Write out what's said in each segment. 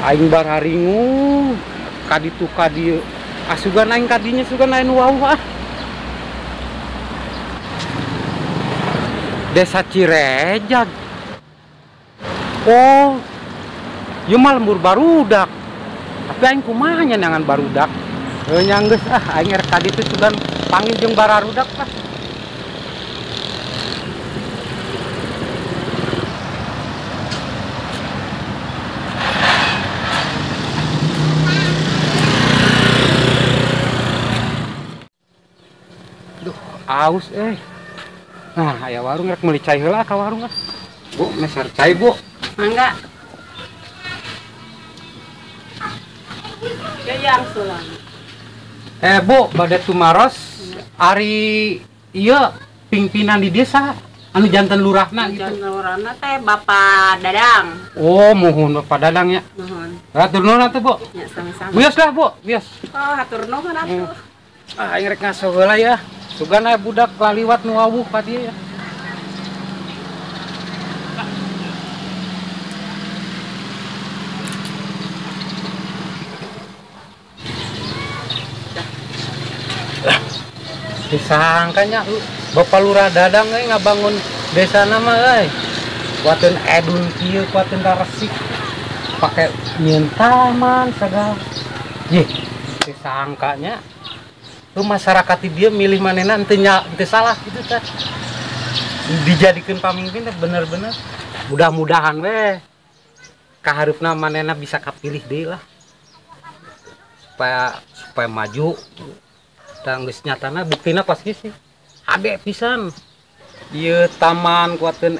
Aing bararingu kadi tu kadi asugan aing kadinya sugan lain wau ah. Desa Cirejag. Oh, ieu mah lembur barudak. Tapi aing kumaha nya nangan barudak? Nya geus ah aing rek kadi teh sugan panggil jeung bararudak lah. Aus nah aya warung rek meuli cai heula ka warung ah. Bu, meser cai bu. Mangga. Yang sulang. Bu, bade tumaros ari ieu pimpinan di desa anu janten lurahna gitu. Janten lurahna teh Bapak Dadang. Oh, mohon Bapak Dadang ya. Mohon. Hatur nuhun atuh, Bu. Ya, sama-sama. Bios lah, Bu, bios. Oh, hatur nuhun atuh. Aing rek ngaso heula ya. Sugan aya budak laliwat nu wawuh ka dieu ya. Disangkanya Bapak Lurah Dadang ngabangun desa nama kuatin edun kieu kuatin resik pakai nyieun taman segala. Yeh, disangkanya tuh masyarakat dia milih manehna teu salah gitu kan. Dijadikeun pamimpin teh bener-bener. Mudah-mudahan we kaharepna manehna bisa kapilih deui lah. Supaya maju. Dan geus nyatana buktina pas sih hade pisan ieu taman kuatin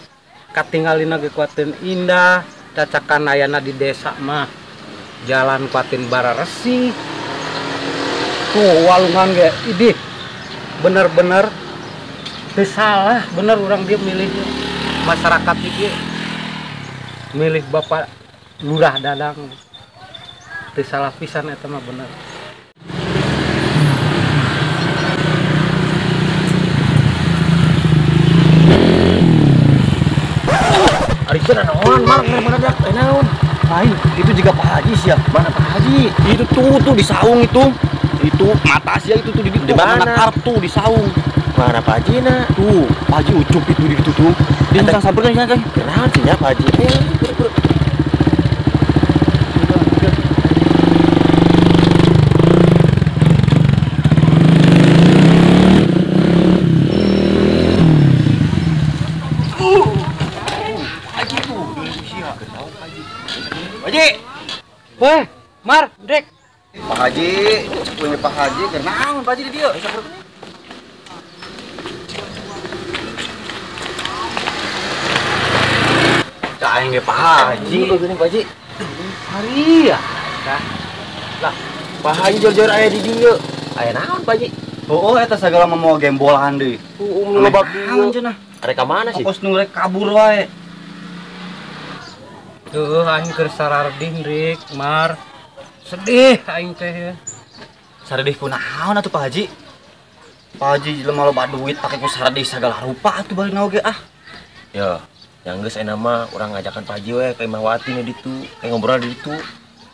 katinggalina ge kuatin indah cacakan ayana di desa mah jalan kuatin bararesi tuh walungan ge idih bener-bener teu salah bener urang dia milih masyarakat ieu milih Bapak Lurah Dadang teu salah pisan eta mah bener. Arifin naon, Mar, mana dak naon? Lain, itu juga Pak Haji sih ya. Mana Pak Haji? Itu tuh di saung itu. Itu mata sih itu tuh di mana? Karep tuh di saung. Mana Pak Haji na? Tuh, Pak Haji ucup itu di situ tuh. Dia sang sampeurkeun nya kan. Kenapa sih ya Pak Haji? Haji. Weh, Mar, Dek. Pak Haji, punya Pak Haji, kenaon Pak Haji di dieu? Cak aing ge Pak Haji. Gini Pak Haji. Hari ya. Lah, Pak Haji jor-jor aya di dieu. Aya naon Pak Haji? Oh, eta sagala mah mau gembolan deui. Lobak Naon cenah? Are ka mana sih? Pos nu rek kabur wae. Tuh aing keur sararding Dik, Mar. Sedih aing teh. Saradih kunaon atuh Pak Haji? Pak Haji lemah loba duit pake ku saradih sagala rupa atuh bari naoge ah. Ya, yang geus aya nama urang ngajakan Pak Haji we ka Imahwati nu ditu, kayak ngobrol di ditu.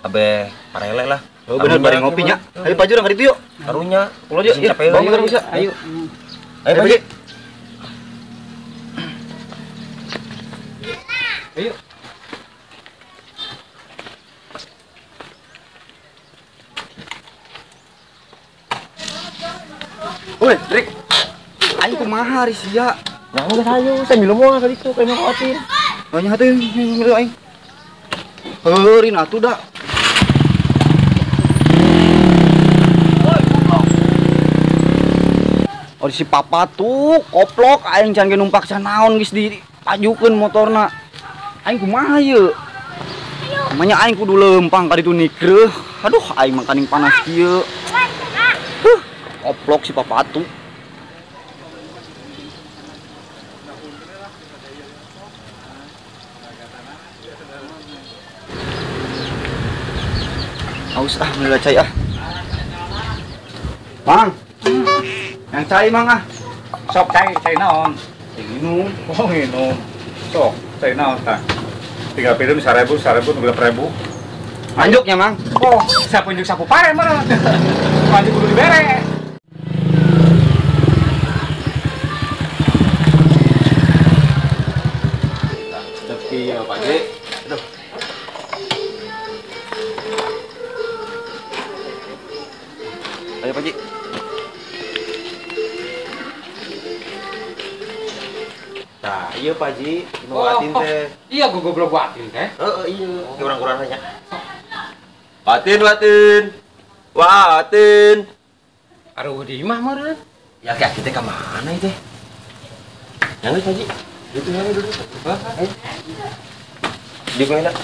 Abe parele lah. Oh bener bari ngopi nya. Ayo Pak Haji urang ka ditu yuk. Karunya. Ulah yuk, Bawa bisa. Ayo. Ayo Pak Haji. Ayo. Woi, Rik. Aing kumaha ari sia? Nah, geus hayu, saya minum moal ka ditu ka Imahwati. Oh nya teh ngilu aing. Heureun atuh da. Oh si papa tuh koplok aing can ge numpak can naon geus dipajukeun motorna. Aing kumaha ye? Namanya aing kudu lempang ka ditu nikreuh. Aduh aing mah kaning panas kieu. Koplok si papa tuh. Aus ah, mulai cai ah. Mang. Yang cai mang ah. Sok cai naon? Minum. Oh minum. Sok cai naon tah? 3 piring 1.000, 1.000, 30.000. Lanjutnya, Mang. Oh, saya punjuk sapu pare mana? Maju kudu dibere. Tapi ya Pak Ji. Aduh. Ayo Pak Ji. Nah, iya Pak Ji, mau watin teh. Iya gua goblok watin teh. Iya, kurang-kurang aja. Watin, watin. Watin. Aduh di imah meureun. Ya kayak kita kemana itu? Yang Pak Ji. Itu yang dulu. Di mana?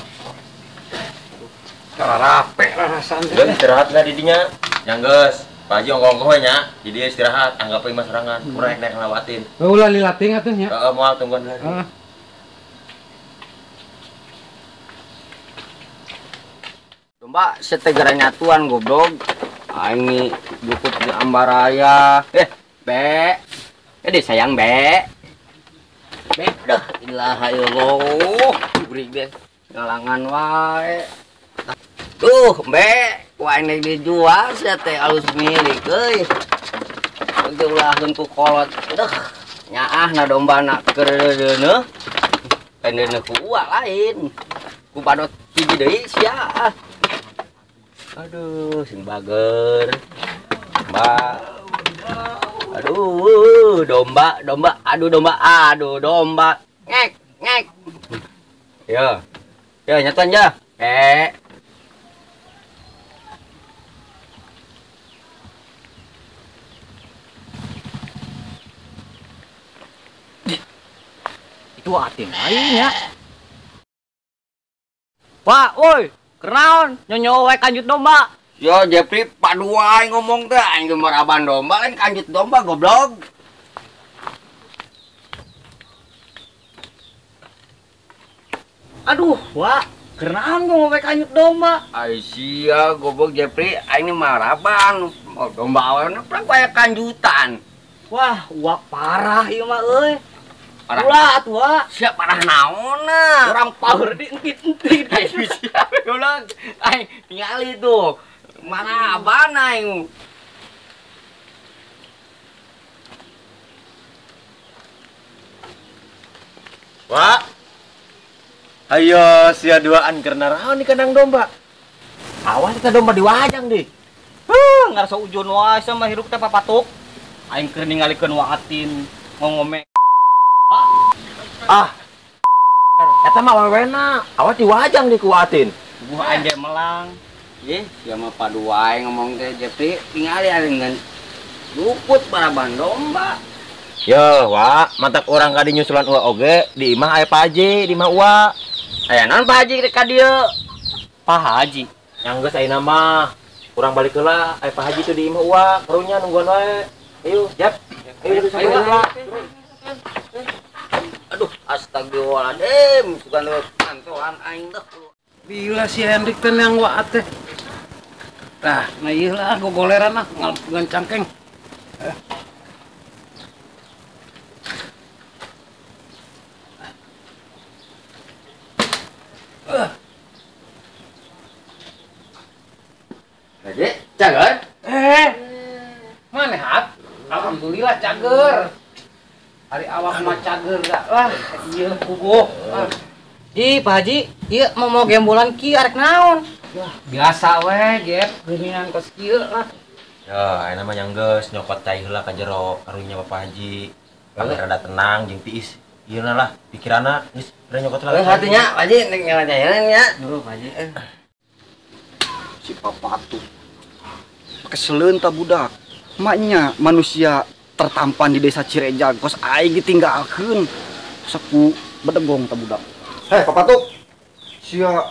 Cara rape lah rasana. Udah istirahat lah didinya. Yang geus. Pak Haji ongkong-ongkong nya. Jadi dia istirahat, anggap lima serangan. Kurang naik ngelawatin. Ulah lilating atuh nya. Heeh, moal tungguan lagi. Domba setegara nyatuan goblok. Aing jukut di Ambaraya. Be. Sayang, Be. Be, dah ilaha illallah. Beri deh ngalangan wae. Tuh, Be, wae nek dijual sia teh alus milik euy. Diulahkeun ku kolot. Deuh, nyaahna dombana keur deuneuh. Kendeuneuh ku uak lain. Ku padot hiji deui sia. Aduh, sing bager. Mbak. Aduh, domba. Aduh, domba. Ngek. Ya. Ya, nyatuan ya. Itu atin lain ya. Wah, oi, kenaon? Nyonyo wae kanjut domba. Yo, Jepri paduai ngomong teh aing maraban domba lain kanjut domba goblok. Aduh, wah, kenaon ngomong wae kanjut domba? Ai sia goblok Jepri, aing maraban. Oh, domba aweuna prak wae kanjutan. Wah, uak parah ieu mah euy. Ulah atuh, siap parah naonna. Orang power dientit-entit. Ayo siap goblok. Ai, tingali tuh. Mana abana aing. Wah. Ayo sia duaan karena raon di kandang domba. Awas kita domba diwajang deh. Ngarasa ujon wae sama hirup teh papatuk. Aing keur ningalikeun waatin ngomong. Eta mah wewena. Awas diwajang di kuatin. Buah aing melang. Ye, sia mah paduai ngomong teh Jepri tingali aing ngan luput baraban domba. Yo, Wak, mantak orang kadi nyusulan uak oge di imah aya Pak Haji, di imah uak. Aya naon Pak Haji ka dieu? Pak Haji. Yang geus ayeuna mah urang balik heula aya Pak Haji tuh di imah uak, karunya nungguan wae. Ayo, siap. Ayo. Aduh, astagfirullahaladzim, sugan lewat kantoran aing teh. Bila si Hendrik teh yang waat teh. Nah ieu lah gogoleran lah ngan cangkeng. Jadi, cager? Mana hat? Alhamdulillah cager. Hari awak mah cager dah lah. Iya puguh. Ih, Pak Haji, iya mau gembolan ki arek naon? Biasa we, Gep. Geuningan kos kieu lah. Ya, ayeuna mah yang geus nyokot cai heula ka jero karunya Bapak Haji. Agar rada tenang jeung tiis. Ieu lah pikiranna geus rada nyokot heula. Hatinya, Pak Haji, nek nyalajayan ya. Dulu Pak Haji. Si papatu. Keseleun ta budak. Maknya manusia tertampan di desa Cirejag kos aing ditinggalkeun. Seku bedegong ta budak. Heh, papatu. Sia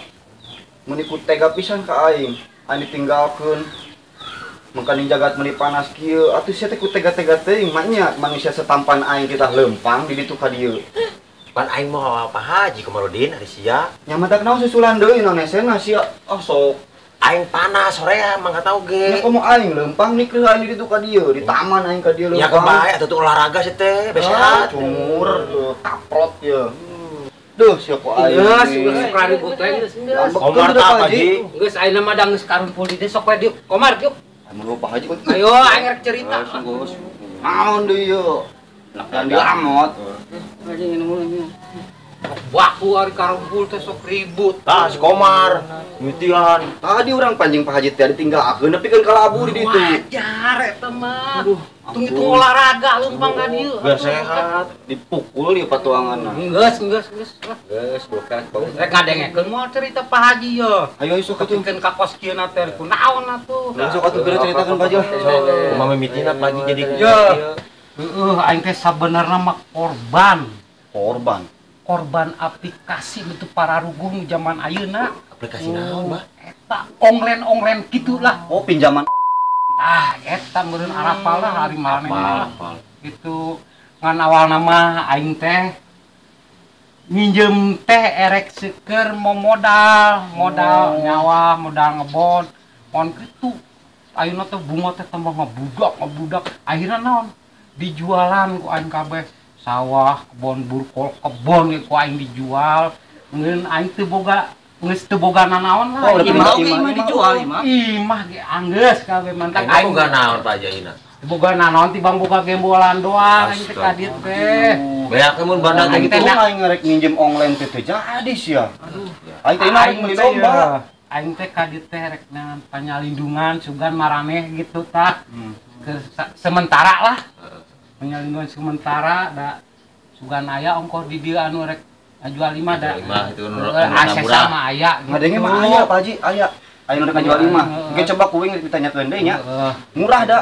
menipu tega pisan ka aing. Aing ditinggalkeun. Mengkani jagat meuni panas kieu, atuh sia teh ku tega-tega teuing maknya manusia setampan aing kita lempang di ditu ka dieu. Pan aing mau Pak Haji Komarudin ari sia. Nya matak naon susulan deui Indonesia sia. Oh sok. Aing panas sorea mangga tau Nya ge. komo aing lempang nikreuh aing di ditu ka dieu, di taman aing ka dieu Ya lempang. kebae atuh olahraga sih teh, Ah, sehat. cumur tuh kaprot ya. Duh, siapa aing? Geus, geus sok ribut we geus. Komar tak Pak Haji. Geus ayeuna mah da geus karumpul di dieu sok we dieu. Komar dieu. Anu Pak Haji kok. Ayo aing rek cerita. Geus. Naon deui ieu? Lakan diamot. Waku ari karumpul teh sok ribut. Tah si Komar, mitian. Tadi orang pancing Pak Haji teh ditinggalkeun nepikeun ka labu di ditu. Wajar eta mah. Tung-tung olahraga leumpang ka dieu. Biar sehat. Dipukul di patuanganna. Geus. Geus bukan. Rek ngadengekeun moal cerita Pak Haji ye. Ayo sok atuh. Pikeun ka kos kieu na teh kunaon atuh. Sok atuh geura ceritakeun Pak Haji. Kumaha mimitina Pak Haji jadi Ya. Aing teh sabenerna mah korban aplikasi untuk para rugung zaman ayeuna. aplikasi naon, Mbah? Eta onglen gitulah. Oh, pinjaman. Eta meureun arapal lah hari malam gitu. Ngan awal nama aing teh minjem teh erek seukeur modal nyawa, modal ngebon. Mon kitu. Ayeuna teh bunga teh tambah ngebudak. Akhirna naon? Dijualan ku aing kabeh. Sawah, kebon ku aing dijual. Ngeun aing teu boga geus teu boga nanaon lah. Imah dijual imah. Imah ge anggeus kabeh mantak Aing boga naon Pak Haji ayeuna? teu boga nanaon tibang boga gembolan doang aing teh ka dieu teh. Beak mun banda teh Aing gitu. teh aing ngarek minjem online teh teu jadi sia. Aing teh mah meuli domba. Aing teh ka dieu teh rek panyalindungan sugan maraneh gitu tah. Sementara lah. Penyalindungan sementara da sugan aya ongkos di dieu anu rek ngajual 5 da. 5 itu ACC mah aya. Ngadenge mah aya Pak Haji, aya. Aya nu jual 5. Oke coba kuing ditanyakeun deui nya. Murah da.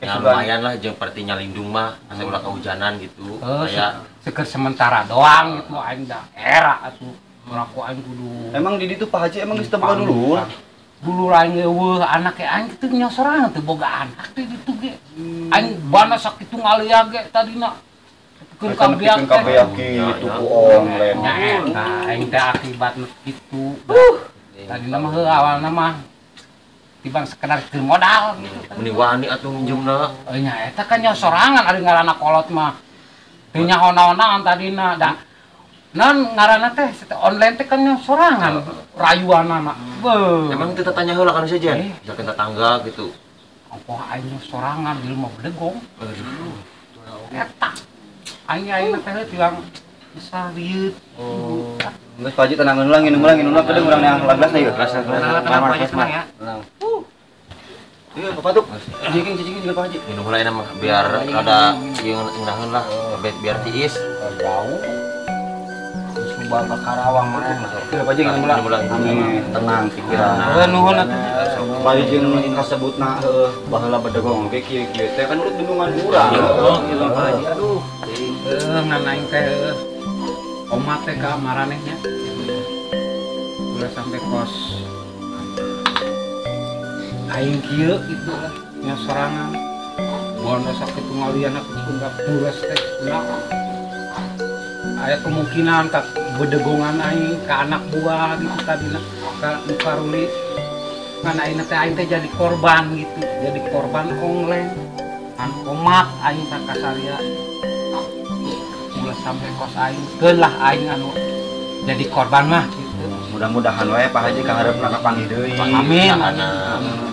Ya lumayan lah jeung pertinya lindung mah asa ulah kehujanan gitu. Kayak Seker sementara doang gitu aing da era atuh. Meraku aing kudu. Emang di ditu Pak Haji emang geus teu boga dulur. Dulu aing eueuh anak aing kitu nya sorangan teu boga anak teh ditu ge. Aing bana sakitu ngaliya ge tadina. Pikeun kabeak gitu ku online. Nya eta aing teh akibatna kitu. Tadina mah awalna mah tibang sekedar keur modal gitu. meni wani atuh minjemna. Nya eta kan nya sorangan ari ngaranna kolot mah. Teu nya hona-honaan tadina da. Nan ngaranna teh online teh kan nya sorangan rayuanna mah. Emang kita tanya heula kan saja. Misalkan tetangga gitu. Apa aing sorangan di rumah bedegong. Aduh. Eta. Aing teh tiang bisa rieut. Geus Pak Haji tenangeun ulang, nginum kedeng urang yang 18 ieu. Kenapa aja senang ya? Ieu Bapak tuh. Cicing juga Pak Haji. Minum heula mah biar kada ieu ngeunaheun lah, biar tiis. Jauh. Subang ka Karawang mah. Ieu Pak Haji nginum ulang. Amin. Tenang pikiran. Nuhun atuh. Bae jeung kasebutna heueuh baheula bedegong ge kieu-kieu teh kan urut bendungan urang. Oh, gitu Pak Haji. Aduh. Ngan aing teh omat teh ka maranehnya. Udah sampai kos. Aing kieu gitu lah nya sorangan. Bono sakitu ngalian aku enggak puras teh kunaon. Aya kemungkinan ka bedegongan aing ka anak buah gitu tadina ka Karuli. Karena aing teh jadi korban gitu, jadi korban online. An omak aing ka kasaria. Ulah sampai kos aing, keun lah aing anu jadi korban mah gitu. Mudah-mudahan wae Pak Haji kaharepna kapanggih deui. Amin. Amin.